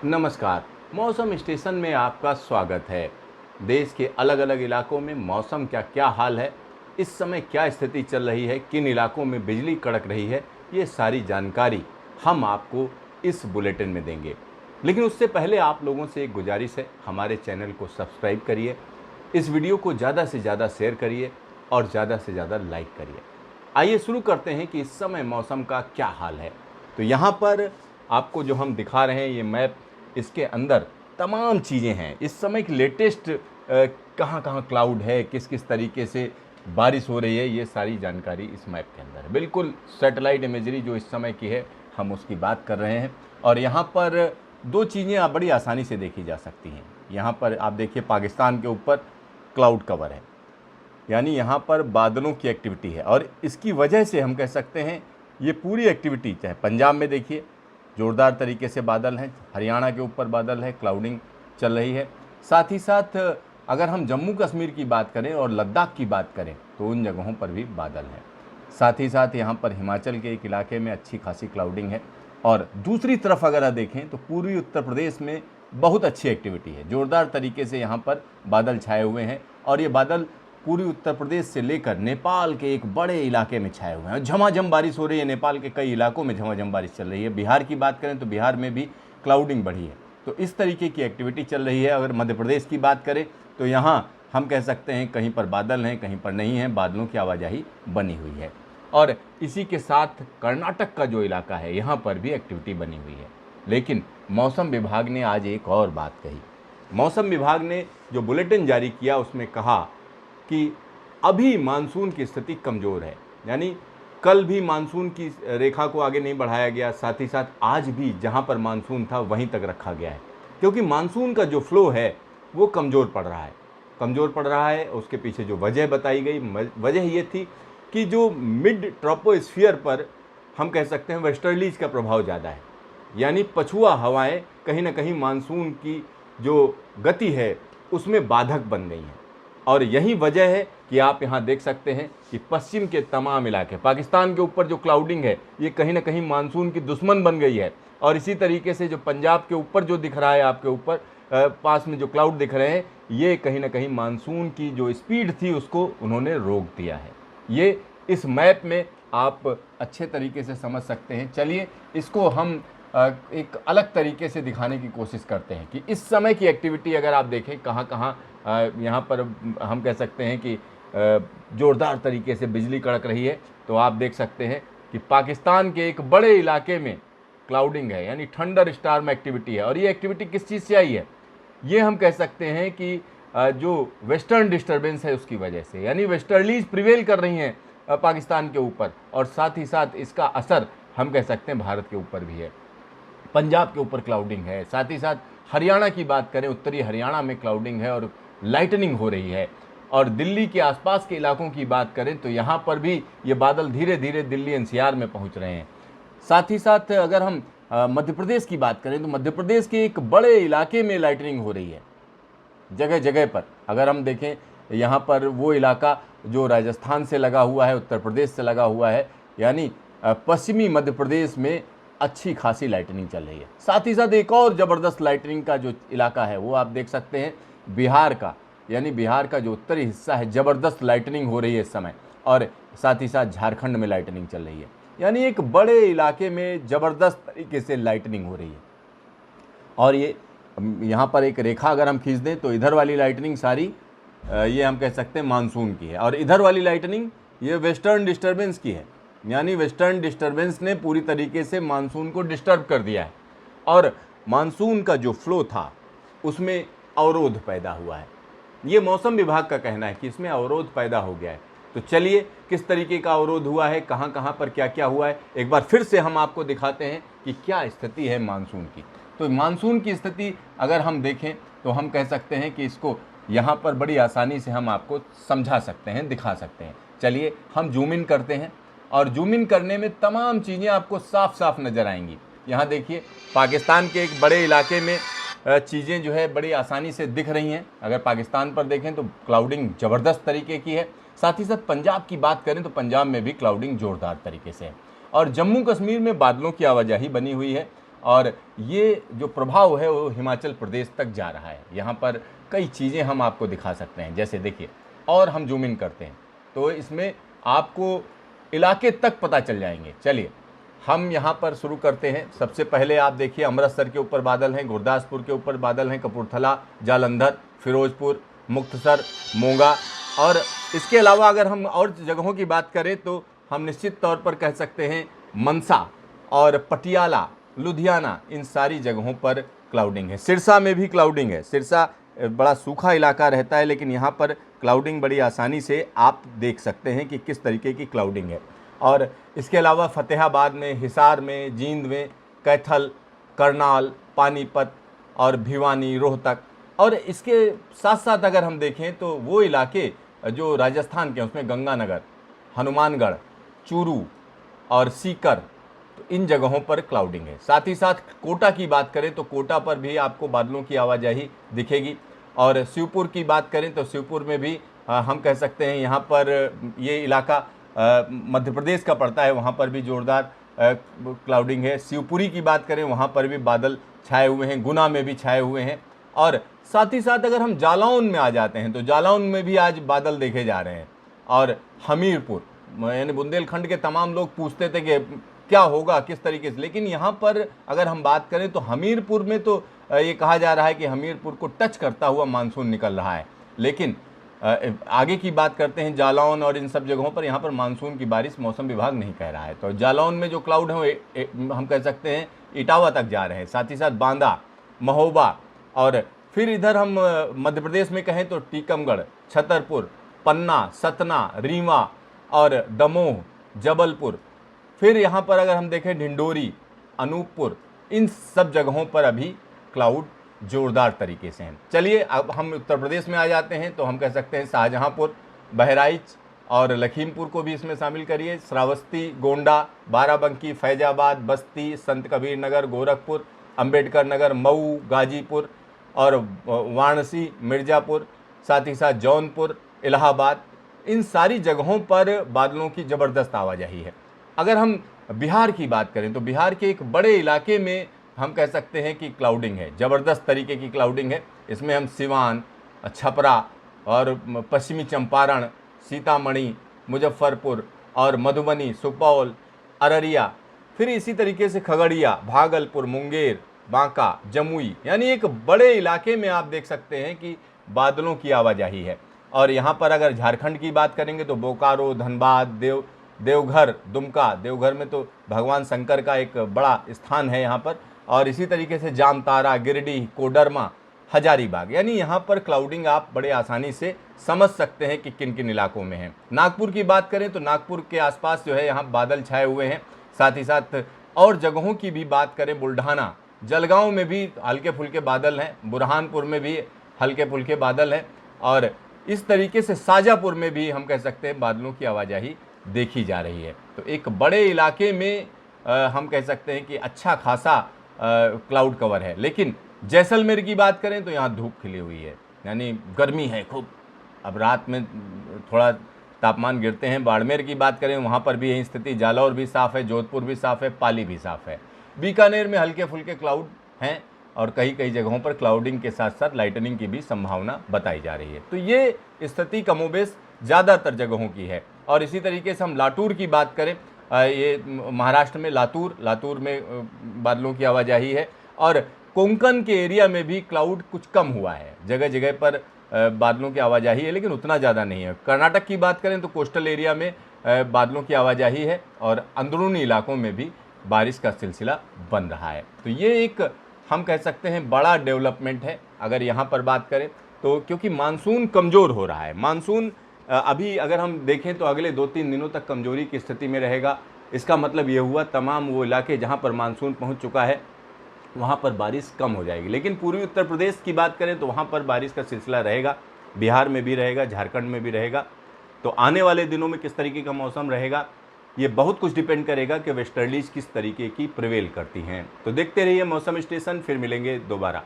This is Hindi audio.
नमस्कार। मौसम स्टेशन में आपका स्वागत है। देश के अलग अलग इलाकों में मौसम का क्या हाल है, इस समय क्या स्थिति चल रही है, किन इलाकों में बिजली कड़क रही है, ये सारी जानकारी हम आपको इस बुलेटिन में देंगे। लेकिन उससे पहले आप लोगों से एक गुजारिश है, हमारे चैनल को सब्सक्राइब करिए, इस वीडियो को ज़्यादा से ज़्यादा शेयर करिए और ज़्यादा से ज़्यादा लाइक करिए। आइए शुरू करते हैं कि इस समय मौसम का क्या हाल है। तो यहाँ पर आपको जो हम दिखा रहे हैं ये मैप, इसके अंदर तमाम चीज़ें हैं। इस समय की लेटेस्ट कहाँ कहाँ क्लाउड है, किस किस तरीके से बारिश हो रही है, ये सारी जानकारी इस मैप के अंदर है। बिल्कुल सैटेलाइट इमेजरी जो इस समय की है, हम उसकी बात कर रहे हैं। और यहाँ पर दो चीज़ें आप बड़ी आसानी से देखी जा सकती हैं। यहाँ पर आप देखिए पाकिस्तान के ऊपर क्लाउड कवर है, यानी यहाँ पर बादलों की एक्टिविटी है। और इसकी वजह से हम कह सकते हैं ये पूरी एक्टिविटी, चाहे पंजाब में देखिए ज़ोरदार तरीके से बादल हैं, हरियाणा के ऊपर बादल है, क्लाउडिंग चल रही है। साथ ही साथ अगर हम जम्मू कश्मीर की बात करें और लद्दाख की बात करें तो उन जगहों पर भी बादल हैं। साथ ही साथ यहाँ पर हिमाचल के एक इलाके में अच्छी खासी क्लाउडिंग है। और दूसरी तरफ अगर आप देखें तो पूर्वी उत्तर प्रदेश में बहुत अच्छी एक्टिविटी है, ज़ोरदार तरीके से यहाँ पर बादल छाए हुए हैं। और ये बादल पूर्वी उत्तर प्रदेश से लेकर नेपाल के एक बड़े इलाके में छाए हुए हैं। झमाझम बारिश हो रही है, नेपाल के कई इलाकों में झमाझम बारिश चल रही है। बिहार की बात करें तो बिहार में भी क्लाउडिंग बढ़ी है। तो इस तरीके की एक्टिविटी चल रही है। अगर मध्य प्रदेश की बात करें तो यहाँ हम कह सकते हैं कहीं पर बादल हैं, कहीं पर नहीं हैं, बादलों की आवाजाही बनी हुई है। और इसी के साथ कर्नाटक का जो इलाका है यहाँ पर भी एक्टिविटी बनी हुई है। लेकिन मौसम विभाग ने आज एक और बात कही। मौसम विभाग ने जो बुलेटिन जारी किया उसमें कहा कि अभी मानसून की स्थिति कमज़ोर है, यानी कल भी मानसून की रेखा को आगे नहीं बढ़ाया गया। साथ ही साथ आज भी जहां पर मानसून था वहीं तक रखा गया है, क्योंकि मानसून का जो फ्लो है वो कमज़ोर पड़ रहा है। कमज़ोर पड़ रहा है, उसके पीछे जो वजह बताई गई, वजह ये थी कि जो मिड ट्रोपोस्फियर पर हम कह सकते हैं वेस्टर्लीज का प्रभाव ज़्यादा है, यानी पछुआ हवाएं कहीं ना कहीं मानसून की जो गति है उसमें बाधक बन गई हैं। और यही वजह है कि आप यहाँ देख सकते हैं कि पश्चिम के तमाम इलाके, पाकिस्तान के ऊपर जो क्लाउडिंग है ये कहीं ना कहीं मानसून की दुश्मन बन गई है। और इसी तरीके से जो पंजाब के ऊपर जो दिख रहा है, आपके ऊपर पास में जो क्लाउड दिख रहे हैं, ये कहीं ना कहीं मानसून की जो स्पीड थी उसको उन्होंने रोक दिया है। ये इस मैप में आप अच्छे तरीके से समझ सकते हैं। चलिए इसको हम एक अलग तरीके से दिखाने की कोशिश करते हैं कि इस समय की एक्टिविटी अगर आप देखें कहाँ कहाँ यहाँ पर हम कह सकते हैं कि ज़ोरदार तरीके से बिजली कड़क रही है। तो आप देख सकते हैं कि पाकिस्तान के एक बड़े इलाके में क्लाउडिंग है, यानी थंडर स्टार्म एक्टिविटी है। और ये एक्टिविटी किस चीज़ से आई है, ये हम कह सकते हैं कि जो वेस्टर्न डिस्टर्बेंस है उसकी वजह से, यानी वेस्टर्लीज प्रिवेल कर रही हैं पाकिस्तान के ऊपर। और साथ ही साथ इसका असर हम कह सकते हैं भारत के ऊपर भी है। पंजाब के ऊपर क्लाउडिंग है, साथ ही साथ हरियाणा की बात करें, उत्तरी हरियाणा में क्लाउडिंग है और लाइटनिंग हो रही है। और दिल्ली के आसपास के इलाकों की बात करें तो यहाँ पर भी ये बादल धीरे धीरे दिल्ली एनसीआर में पहुँच रहे हैं। साथ ही साथ अगर हम मध्य प्रदेश की बात करें तो मध्य प्रदेश के एक बड़े इलाके में लाइटनिंग हो रही है जगह जगह पर। अगर हम देखें यहाँ पर वो इलाका जो राजस्थान से लगा हुआ है, उत्तर प्रदेश से लगा हुआ है, यानी पश्चिमी मध्य प्रदेश में अच्छी खासी लाइटनिंग चल रही है। साथ ही साथ एक और ज़बरदस्त लाइटनिंग का जो इलाका है वो आप देख सकते हैं बिहार का, यानी बिहार का जो उत्तरी हिस्सा है, ज़बरदस्त लाइटनिंग हो रही है इस समय। और साथ ही साथ झारखंड में लाइटनिंग चल रही है, यानी एक बड़े इलाके में ज़बरदस्त तरीके से लाइटनिंग हो रही है। और ये यहाँ पर एक रेखा अगर हम खींच दें तो इधर वाली लाइटनिंग सारी ये हम कह सकते हैं मानसून की है, और इधर वाली लाइटनिंग ये वेस्टर्न डिस्टर्बेंस की है, यानी वेस्टर्न डिस्टर्बेंस ने पूरी तरीके से मानसून को डिस्टर्ब कर दिया है। और मानसून का जो फ्लो था उसमें अवरोध पैदा हुआ है। ये मौसम विभाग का कहना है कि इसमें अवरोध पैदा हो गया है। तो चलिए किस तरीके का अवरोध हुआ है, कहाँ कहाँ पर क्या क्या हुआ है, एक बार फिर से हम आपको दिखाते हैं कि क्या स्थिति है मानसून की। तो मानसून की स्थिति अगर हम देखें तो हम कह सकते हैं कि इसको यहाँ पर बड़ी आसानी से हम आपको समझा सकते हैं, दिखा सकते हैं। चलिए हम जूम इन करते हैं, और जूम इन करने में तमाम चीज़ें आपको साफ साफ नज़र आएंगी। यहाँ देखिए पाकिस्तान के एक बड़े इलाके में चीज़ें जो है बड़ी आसानी से दिख रही हैं। अगर पाकिस्तान पर देखें तो क्लाउडिंग ज़बरदस्त तरीके की है। साथ ही साथ पंजाब की बात करें तो पंजाब में भी क्लाउडिंग ज़ोरदार तरीके से है। और जम्मू कश्मीर में बादलों की आवाजाही बनी हुई है। और ये जो प्रभाव है वो हिमाचल प्रदेश तक जा रहा है। यहाँ पर कई चीज़ें हम आपको दिखा सकते हैं, जैसे देखिए, और हम जूम इन करते हैं तो इसमें आपको इलाके तक पता चल जाएंगे। चलिए हम यहाँ पर शुरू करते हैं। सबसे पहले आप देखिए, अमृतसर के ऊपर बादल हैं, गुरदासपुर के ऊपर बादल हैं, कपूरथला, जालंधर, फिरोजपुर, मुक्तसर, मोगा, और इसके अलावा अगर हम और जगहों की बात करें तो हम निश्चित तौर पर कह सकते हैं मनसा और पटियाला, लुधियाना, इन सारी जगहों पर क्लाउडिंग है। सिरसा में भी क्लाउडिंग है। सिरसा बड़ा सूखा इलाका रहता है, लेकिन यहाँ पर क्लाउडिंग बड़ी आसानी से आप देख सकते हैं कि किस तरीके की क्लाउडिंग है। और इसके अलावा फतेहाबाद में, हिसार में, जींद में, कैथल, करनाल, पानीपत और भिवानी, रोहतक, और इसके साथ साथ अगर हम देखें तो वो इलाके जो राजस्थान के हैं उसमें गंगानगर, हनुमानगढ़, चूरू और सीकर, तो इन जगहों पर क्लाउडिंग है। साथ ही साथ कोटा की बात करें तो कोटा पर भी आपको बादलों की आवाजाही दिखेगी। और शिवपुर की बात करें तो शिवपुर में भी हम कह सकते हैं यहाँ पर ये इलाका मध्य प्रदेश का पड़ता है, वहाँ पर भी जोरदार क्लाउडिंग है। शिवपुरी की बात करें वहाँ पर भी बादल छाए हुए हैं, गुना में भी छाए हुए हैं। और साथ ही साथ अगर हम जालौन में आ जाते हैं तो जालौन में भी आज बादल देखे जा रहे हैं। और हमीरपुर, यानी बुंदेलखंड के तमाम लोग पूछते थे कि क्या होगा, किस तरीके से, लेकिन यहाँ पर अगर हम बात करें तो हमीरपुर में तो ये कहा जा रहा है कि हमीरपुर को टच करता हुआ मानसून निकल रहा है। लेकिन आगे की बात करते हैं जालौन और इन सब जगहों पर, यहाँ पर मानसून की बारिश मौसम विभाग नहीं कह रहा है। तो जालौन में जो क्लाउड है हम कह सकते हैं इटावा तक जा रहे हैं, साथ ही साथ बांदा, महोबा, और फिर इधर हम मध्य प्रदेश में कहें तो टीकमगढ़, छतरपुर, पन्ना, सतना, रीवा और दमोह, जबलपुर, फिर यहाँ पर अगर हम देखें ढिंडोरी, अनूपपुर, इन सब जगहों पर अभी क्लाउड जोरदार तरीके से हैं। चलिए अब हम उत्तर प्रदेश में आ जाते हैं तो हम कह सकते हैं शाहजहांपुर, बहराइच और लखीमपुर को भी इसमें शामिल करिए। श्रावस्ती, गोंडा, बाराबंकी, फैजाबाद, बस्ती, संत कबीर नगर, गोरखपुर, अंबेडकर नगर, मऊ, गाजीपुर और वाराणसी, मिर्ज़ापुर, साथ ही साथ जौनपुर, इलाहाबाद, इन सारी जगहों पर बादलों की ज़बरदस्त आवाजाही है। अगर हम बिहार की बात करें तो बिहार के एक बड़े इलाके में हम कह सकते हैं कि क्लाउडिंग है, ज़बरदस्त तरीके की क्लाउडिंग है। इसमें हम सिवान, छपरा और पश्चिमी चंपारण, सीतामढ़ी, मुजफ्फरपुर और मधुबनी, सुपौल, अररिया, फिर इसी तरीके से खगड़िया, भागलपुर, मुंगेर, बांका, जमुई, यानी एक बड़े इलाके में आप देख सकते हैं कि बादलों की आवाजाही है। और यहाँ पर अगर झारखंड की बात करेंगे तो बोकारो, धनबाद, देवघर, दुमका, देवघर में तो भगवान शंकर का एक बड़ा स्थान है यहाँ पर, और इसी तरीके से जामतारा, गिरिडीह, कोडरमा, हजारीबाग, यानी यहाँ पर क्लाउडिंग आप बड़े आसानी से समझ सकते हैं कि किन किन इलाकों में है। नागपुर की बात करें तो नागपुर के आसपास जो है यहाँ बादल छाए हुए हैं। साथ ही साथ और जगहों की भी बात करें, बुल्ढाना, जलगांव में भी हल्के फुल्के बादल हैं, बुरहानपुर में भी हल्के फुल्के बादल हैं, और इस तरीके से शाजापुर में भी हम कह सकते हैं बादलों की आवाजाही देखी जा रही है। तो एक बड़े इलाके में हम कह सकते हैं कि अच्छा खासा क्लाउड कवर है। लेकिन जैसलमेर की बात करें तो यहाँ धूप खिली हुई है, यानी गर्मी है खूब। अब रात में थोड़ा तापमान गिरते हैं। बाड़मेर की बात करें वहाँ पर भी यही स्थिति, जालौर भी साफ़ है, जोधपुर भी साफ़ है, पाली भी साफ़ है। बीकानेर में हल्के फुल्के क्लाउड हैं और कई कई जगहों पर क्लाउडिंग के साथ साथ लाइटनिंग की भी संभावना बताई जा रही है। तो ये स्थिति कमोबेश ज़्यादातर जगहों की है। और इसी तरीके से हम लातूर की बात करें, ये महाराष्ट्र में लातूर में बादलों की आवाजाही है, और कोंकण के एरिया में भी क्लाउड कुछ कम हुआ है, जगह जगह पर बादलों की आवाजाही है, लेकिन उतना ज़्यादा नहीं है। कर्नाटक की बात करें तो कोस्टल एरिया में बादलों की आवाजाही है और अंदरूनी इलाकों में भी बारिश का सिलसिला बन रहा है। तो ये एक हम कह सकते हैं बड़ा डेवलपमेंट है अगर यहाँ पर बात करें तो, क्योंकि मानसून कमज़ोर हो रहा है। मानसून अभी अगर हम देखें तो अगले 2-3 दिनों तक कमज़ोरी की स्थिति में रहेगा। इसका मतलब ये हुआ तमाम वो इलाके जहाँ पर मानसून पहुँच चुका है वहाँ पर बारिश कम हो जाएगी। लेकिन पूर्वी उत्तर प्रदेश की बात करें तो वहाँ पर बारिश का सिलसिला रहेगा, बिहार में भी रहेगा, झारखंड में भी रहेगा। तो आने वाले दिनों में किस तरीके का मौसम रहेगा ये बहुत कुछ डिपेंड करेगा कि वेस्टर्लीज किस तरीके की प्रिवेल करती हैं। तो देखते रहिए मौसम स्टेशन, फिर मिलेंगे दोबारा।